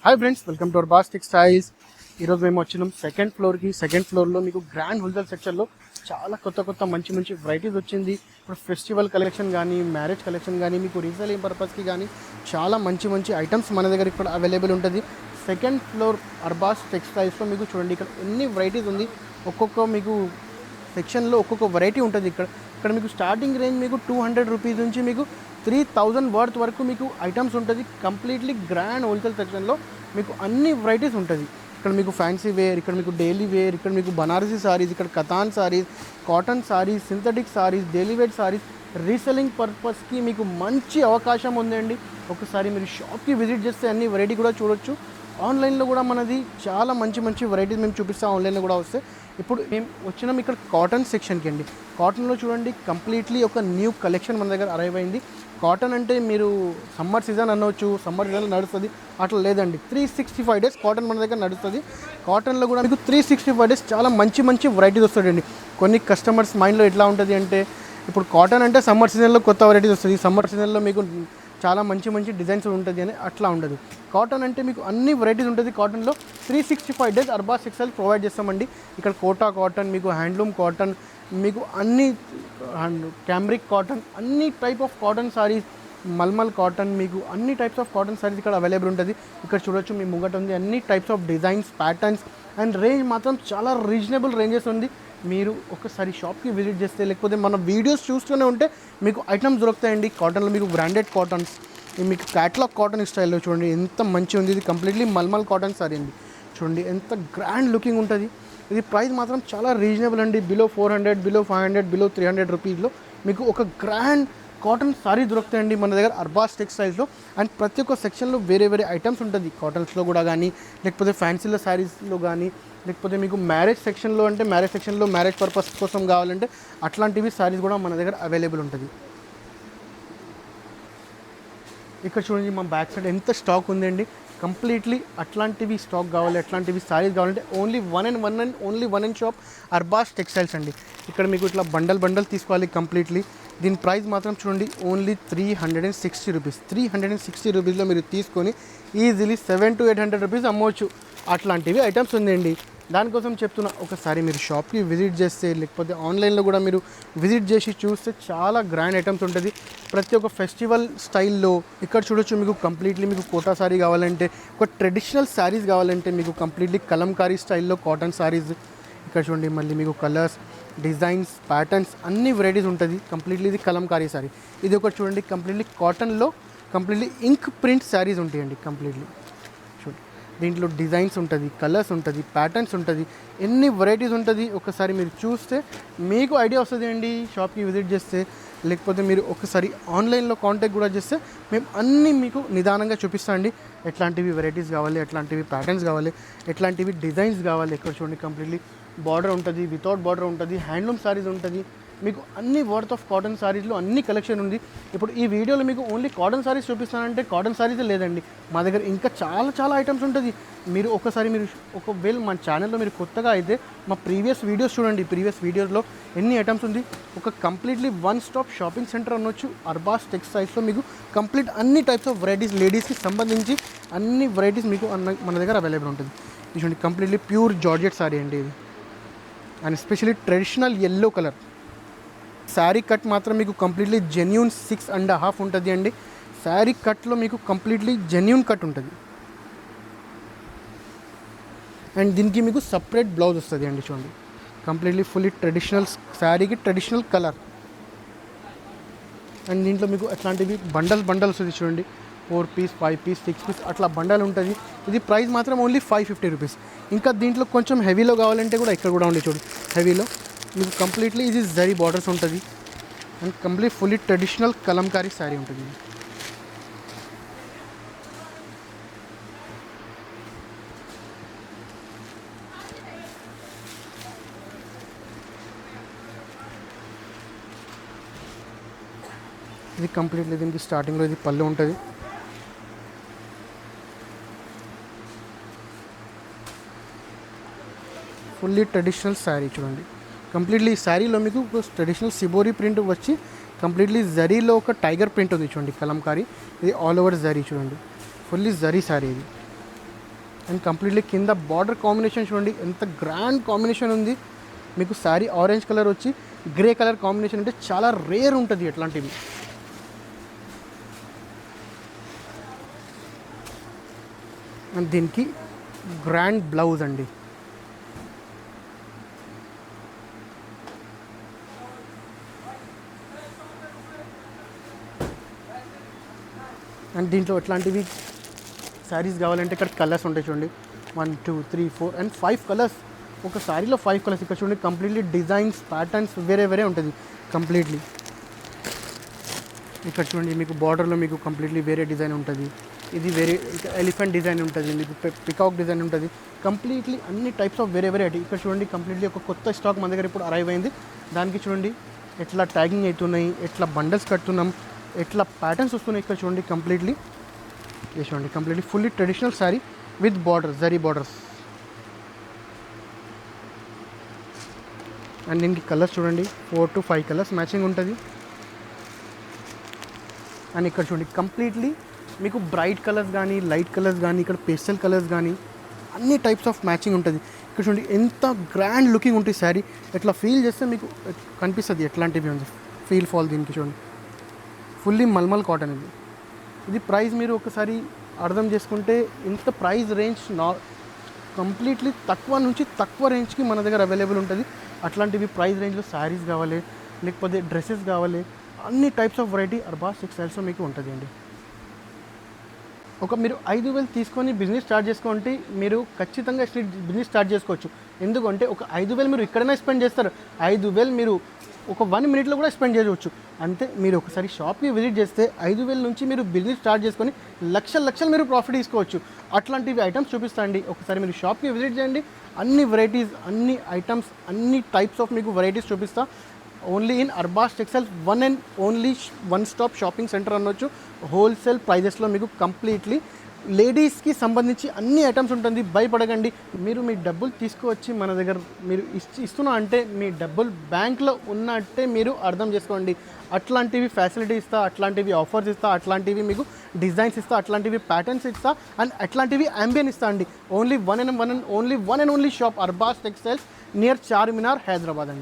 Hi friends, welcome to our boss textiles. ఈరోజు మేము వచ్చినాం సెకండ్ ఫ్లోర్కి. సెకండ్ ఫ్లోర్లో మీకు గ్రాండ్ హోల్సేల్ సెక్షన్లో చాలా కొత్త మంచి వెరైటీస్ వచ్చింది. ఇప్పుడు ఫెస్టివల్ కలెక్షన్ కానీ, మ్యారేజ్ కలెక్షన్ కానీ, మీకు రీసేలింగ్ పర్పస్కి కానీ చాలా మంచి ఐటమ్స్ మన దగ్గర ఇక్కడ అవైలబుల్ ఉంటుంది. సెకండ్ ఫ్లోర్ అర్బాస్ టెక్స్టైల్స్లో మీకు చూడండి, ఇక్కడ ఎన్ని వెరైటీస్ ఉంది. ఒక్కొక్క మీకు సెక్షన్లో ఒక్కొక్క వెరైటీ ఉంటుంది. ఇక్కడ మీకు స్టార్టింగ్ రేంజ్ మీకు 200 రూపీస్ నుంచి మీకు 3000 వర్త్ వరకు మీకు ఐటమ్స్ ఉంటుంది. కంప్లీట్లీ గ్రాండ్ హోల్సేల్ సెక్షన్లో మీకు అన్ని వెరైటీస్ ఉంటుంది. ఇక్కడ మీకు ఫ్యాన్సీ వేర్, ఇక్కడ మీకు డైలీ వేర్, ఇక్కడ మీకు బనారసీ సారీస్, ఇక్కడ Katan saris, cotton saris, synthetic saris, daily wear saris, reselling పర్పస్కి మీకు మంచి అవకాశం ఉందండి. ఒకసారి మీరు షాప్కి విజిట్ చేస్తే అన్ని వెరైటీ కూడా చూడొచ్చు. ఆన్లైన్లో కూడా మనది చాలా మంచి వెరైటీస్ మేము చూపిస్తాం. ఆన్లైన్లో కూడా వస్తే ఇప్పుడు మేము వచ్చినాం ఇక్కడ కాటన్ సెక్షన్కి అండి. కాటన్లో చూడండి, కంప్లీట్లీ ఒక న్యూ కలెక్షన్ మన దగ్గర అరైవ్ అయింది. కాటన్ అంటే మీరు సమ్మర్ సీజన్ అనవచ్చు, సమ్మర్ సీజన్లో నడుస్తుంది, అట్లా లేదండి. 365 డేస్ కాటన్ మన దగ్గర నడుస్తుంది. కాటన్లో కూడా మీకు 365 డేస్ చాలా మంచి వెరైటీస్ వస్తాయండి. కొన్ని కస్టమర్స్ మైండ్లో ఎట్లా ఉంటుంది అంటే, ఇప్పుడు కాటన్ అంటే సమ్మర్ సీజన్లో కొత్త వెరైటీస్ వస్తుంది, సమ్మర్ సీజన్లో మీకు చాలా మంచి డిజైన్స్ ఉంటుంది అని అట్లా ఉండదు. కాటన్ అంటే మీకు అన్ని వెరైటీస్ ఉంటుంది. కాటన్లో 365 డేస్ అర్బాస్ టెక్స్టైల్స్ ప్రొవైడ్ చేస్తామండి. ఇక్కడ కోటా కాటన్, మీకు హ్యాండ్లూమ్ కాటన్, మీకు అన్ని క్యామ్రిక్ కాటన్, అన్ని type of cotton saris, mulmul cotton, మీకు అన్ని టైప్స్ ఆఫ్ కాటన్ సారీస్ ఇక్కడ అవైలబుల్ ఉంటుంది. ఇక్కడ చూడొచ్చు మీ ముంగట ఉంది అన్ని types of designs, patterns and range మాత్రం చాలా రీజనబుల్ రేంజెస్ ఉంది. మీరు ఒకసారి షాప్కి విజిట్ చేస్తే, లేకపోతే మన వీడియోస్ చూస్తూనే ఉంటే మీకు ఐటమ్స్ దొరుకుతాయండి. కాటన్లో మీకు బ్రాండెడ్ కాటన్స్, మీకు క్యాట్లాగ్ కాటన్ స్టైల్లో చూడండి ఎంత మంచి ఉంది. ఇది కంప్లీట్లీ మల్మల్ కాటన్ సారీ అండి. చూడండి ఎంత గ్రాండ్ లుకింగ్ ఉంటుంది. ఇది ప్రైస్ మాత్రం చాలా రీజనబుల్ అండి. బిలో 400, బిలో 500, బిలో 300 రూపీస్లో మీకు ఒక గ్రాండ్ కాటన్ సారీ దొరుకుతాయండి మన దగ్గర అర్బాస్ టెక్స్టైల్స్లో. అండ్ ప్రతి ఒక్క సెక్షన్లో వేరే ఐటమ్స్ ఉంటుంది. కాటన్స్లో కూడా కానీ, లేకపోతే ఫ్యాన్సీలో శారీస్లో కానీ, లేకపోతే మీకు మ్యారేజ్ సెక్షన్లో అంటే మ్యారేజ్ సెక్షన్లో మ్యారేజ్ పర్పస్ కోసం కావాలంటే అట్లాంటివి శారీస్ కూడా మన దగ్గర అవైలబుల్ ఉంటుంది. ఇక్కడ చూడండి మా బ్యాక్ సైడ్ ఎంత స్టాక్ ఉందండి. కంప్లీట్లీ అట్లాంటివి స్టాక్ కావాలి, అట్లాంటివి సారీస్ కావాలంటే only one and shop Arbaz textiles అండి. ఇక్కడ మీకు ఇట్లా బండల్ తీసుకోవాలి కంప్లీట్లీ. దీని ప్రైస్ మాత్రం చూడండి ఓన్లీ 360 రూపీస్. 360 రూపీస్లో మీరు తీసుకొని ఈజీలీ 700 to 800 రూపీస్ అమ్మవచ్చు. అట్లాంటివి ఐటమ్స్ ఉందండి. దానికోసం చెప్తున్నా, ఒకసారి మీరు షాప్కి విజిట్ చేస్తే, లేకపోతే ఆన్లైన్లో కూడా మీరు విజిట్ చేసి చూస్తే చాలా గ్రాండ్ ఐటమ్స్ ఉంటుంది. ప్రతి ఒక్క ఫెస్టివల్ స్టైల్లో ఇక్కడ చూడొచ్చు. మీకు కంప్లీట్లీ మీకు కోటా సారీ కావాలంటే, ఒక ట్రెడిషనల్ శారీస్ కావాలంటే మీకు కంప్లీట్లీ కలంకారీ స్టైల్లో కాటన్ సారీస్. ఇక్కడ చూడండి మళ్ళీ మీకు కలర్స్, డిజైన్స్, ప్యాటర్న్స్ అన్ని వెరైటీస్ ఉంటుంది. కంప్లీట్లీ ఇది కలంకారీ సారీ. ఇది ఒకటి చూడండి, కంప్లీట్లీ కాటన్లో కంప్లీట్లీ ఇంక్ ప్రింట్ శారీస్ ఉంటాయండి. కంప్లీట్లీ చూడండి, దీంట్లో డిజైన్స్ ఉంటుంది, కలర్స్ ఉంటుంది, ప్యాటర్న్స్ ఉంటుంది, ఎన్ని వెరైటీస్ ఉంటుంది. ఒకసారి మీరు చూస్తే మీకు ఐడియా వస్తుంది అండి షాప్కి విజిట్ చేస్తే. లేకపోతే మీరు ఒకసారి ఆన్లైన్లో కాంటాక్ట్ కూడా చేస్తే మేము అన్నీ మీకు నిదానంగా చూపిస్తాం అండి. ఎట్లాంటివి వెరైటీస్ కావాలి, ఎట్లాంటివి ప్యాటర్న్స్ కావాలి, ఎట్లాంటివి డిజైన్స్ కావాలి. ఇక్కడ చూడండి కంప్లీట్లీ బార్డర్ ఉంటుంది, వితౌట్ బార్డర్ ఉంటుంది, హ్యాండ్లూమ్ సారీస్ ఉంటుంది. మీకు అన్ని వర్త్ ఆఫ్ కాటన్ సారీస్లో అన్ని కలెక్షన్ ఉంది. ఇప్పుడు ఈ వీడియోలో మీకు ఓన్లీ కాటన్ సారీస్ చూపిస్తానంటే కాటన్ సారీస్ లేదండి, మా దగ్గర ఇంకా చాలా ఐటమ్స్ ఉంటుంది. మీరు ఒకవేళ మన ఛానల్లో మీరు కొత్తగా అయితే మా ప్రీవియస్ వీడియోస్ చూడండి. ప్రీవియస్ వీడియోస్లో ఎన్ని ఐటమ్స్ ఉంది. ఒక completely one stop shopping centre అనొచ్చు అర్బాస్ టెక్స్టైల్స్లో. మీకు కంప్లీట్ అన్ని టైప్స్ ఆఫ్ వెరైటీస్, లేడీస్కి సంబంధించి అన్ని వెరైటీస్ మీకు మన దగ్గర అవైలబుల్ ఉంటుంది. ఇది చూడండి కంప్లీట్లీ ప్యూర్ జార్జెట్ సారీ అండి ఇది. And especially traditional yellow colour sari cut మాత్రం మీకు కంప్లీట్లీ జెన్యూన్ 6.5 ఉంటుంది అండి. శారీ కట్లో మీకు కంప్లీట్లీ జెన్యూన్ కట్ ఉంటుంది. అండ్ దీనికి మీకు సపరేట్ బ్లౌజ్ వస్తుంది అండి. చూడండి కంప్లీట్లీ ఫుల్లీ ట్రెడిషనల్ శారీకి ట్రెడిషనల్ కలర్. అండ్ దీంట్లో మీకు అట్లాంటివి బండల్ వస్తుంది చూడండి. 4 పీస్, 5 పీస్, 6 పీస్ అట్లా బండల్ ఉంటుంది. ఇది ప్రైస్ మాత్రం ఓన్లీ 550 రూపీస్. ఇంకా దీంట్లో కొంచెం హెవీలో కావాలంటే కూడా ఇక్కడ కూడా ఉంది చూడండి. హెవీలో మీకు కంప్లీట్లీ ఇది జరీ బార్డర్స్ ఉంటుంది. And complete fully traditional Kalamkari sari ఉంటుంది. ఇది కంప్లీట్లీ దీనికి స్టార్టింగ్లో ఇది పళ్ళు ఉంటుంది. ఫుల్లీ ట్రెడిషనల్ శారీ చూడండి. కంప్లీట్లీ ఈ శారీలో మీకు ట్రెడిషనల్ సిబోరీ ప్రింట్ వచ్చి కంప్లీట్లీ జరీలో ఒక టైగర్ ప్రింట్ ఉంది చూడండి కలంకారీ. ఇది ఆల్ ఓవర్ జరీ చూడండి, ఫుల్లీ జరీ శారీ ఇది. అండ్ కంప్లీట్లీ కింద బార్డర్ కాంబినేషన్ చూడండి ఎంత గ్రాండ్ కాంబినేషన్ ఉంది. మీకు శారీ ఆరెంజ్ కలర్ వచ్చి గ్రే కలర్ కాంబినేషన్ అంటే చాలా రేర్ ఉంటుంది అట్లాంటివి. అండ్ దీనికి గ్రాండ్ బ్లౌజ్ అండి. అండ్ దీంట్లో ఎట్లాంటివి శారీస్ కావాలంటే ఇక్కడ కలర్స్ ఉంటాయి చూడండి, 1 2 3 4 అండ్ 5 కలర్స్. ఒక శారీలో 5 కలర్స్. ఇక్కడ చూడండి కంప్లీట్లీ డిజైన్స్ ప్యాటర్న్స్ వేరే వేరే ఉంటుంది కంప్లీట్లీ. ఇక్కడ చూడండి మీకు బార్డర్లో మీకు కంప్లీట్లీ వేరే డిజైన్ ఉంటుంది. ఇది వేరే ఎలిఫెంట్ డిజైన్ ఉంటుంది, మీకు పికాక్ డిజైన్ ఉంటుంది. కంప్లీట్లీ అన్ని టైప్స్ ఆఫ్ వేరే వేరే. ఇక్కడ చూడండి కంప్లీట్లీ ఒక కొత్త స్టాక్ మన దగ్గర ఇప్పుడు అరైవ్ అయింది. దానికి చూడండి ఎట్లా ట్యాగింగ్ అవుతున్నాయి, ఎట్లా బండల్స్ కడుతున్నాం, ఎట్లా ప్యాటర్న్స్ వస్తున్నాయి. ఇక్కడ చూడండి కంప్లీట్లీ చూడండి completely fully traditional sari with borders, zari borders. And దీనికి కలర్స్ చూడండి 4 to 5 కలర్స్ మ్యాచింగ్ ఉంటుంది. అండ్ ఇక్కడ చూడండి కంప్లీట్లీ మీకు బ్రైట్ కలర్స్ కానీ లైట్ కలర్స్ కానీ ఇక్కడ పేస్టల్ కలర్స్ కానీ అన్ని టైప్స్ ఆఫ్ మ్యాచింగ్ ఉంటుంది. ఇక్కడ చూడండి ఎంత గ్రాండ్ లుకింగ్ ఉంటుంది శారీ. ఎట్లా ఫీల్ చేస్తే మీకు కనిపిస్తుంది ఎట్లాంటివి ఉంది ఫీల్ ఫాల్. దీనికి చూడండి ఫుల్లీ మల్మల్ కాటన్. ఇది ప్రైస్ మీరు ఒకసారి అర్థం చేసుకుంటే ఇంత ప్రైస్ రేంజ్ కంప్లీట్లీ తక్కువ నుంచి తక్కువ రేంజ్కి మన దగ్గర అవైలబుల్ ఉంటుంది. అట్లాంటివి ప్రైస్ రేంజ్లో శారీస్ కావాలి లేకపోతే డ్రెస్సెస్ కావాలి, అన్ని టైప్స్ ఆఫ్ వెరైటీ అర్బాస్ టెక్స్టైల్స్లో మీకు ఉంటుంది అండి. మీరు 5,000 తీసుకొని బిజినెస్ స్టార్ట్ చేసుకుంటే మీరు ఖచ్చితంగా బిజినెస్ స్టార్ట్ చేసుకోవచ్చు. ఎందుకంటే ఒక 5,000 మీరు ఎక్కడైనా స్పెండ్ చేస్తారు. 5,000 మీరు ఒక 1 minute కూడా స్పెండ్ చేయవచ్చు. అంతే మీరు ఒకసారి షాప్కి విజిట్ చేస్తే 5,000 నుంచి మీరు బిజినెస్ స్టార్ట్ చేసుకొని లక్షలు మీరు ప్రాఫిట్ తీసుకోవచ్చు. అట్లాంటివి ఐటమ్స్ చూపిస్తా అండి. ఒకసారి మీరు షాప్కి విజిట్ చేయండి. అన్ని వెరైటీస్, అన్ని ఐటమ్స్, అన్ని టైప్స్ ఆఫ్ మీకు వెరైటీస్ చూపిస్తా. Only in Arbaz textiles, one and only one stop shopping centre అనొచ్చు. హోల్సేల్ ప్రైజెస్లో మీకు కంప్లీట్లీ లేడీస్కి సంబంధించి అన్ని ఐటమ్స్ ఉంటుంది. భయపడకండి. మీరు మీ డబ్బులు తీసుకువచ్చి మన దగ్గర మీరు ఇస్తున్నా అంటే మీ డబ్బులు బ్యాంక్లో ఉన్నట్టే మీరు అర్థం చేసుకోండి. అట్లాంటివి ఫెసిలిటీ ఇస్తా, అట్లాంటివి ఆఫర్స్ ఇస్తా, అట్లాంటివి మీకు డిజైన్స్ ఇస్తా, అట్లాంటివి ప్యాటర్న్స్ ఇస్తా అండ్ అట్లాంటివి అంబియన్ ఇస్తా అండి. Only one and only shop Arbaz textiles near Charminar, Hyderabad అండి.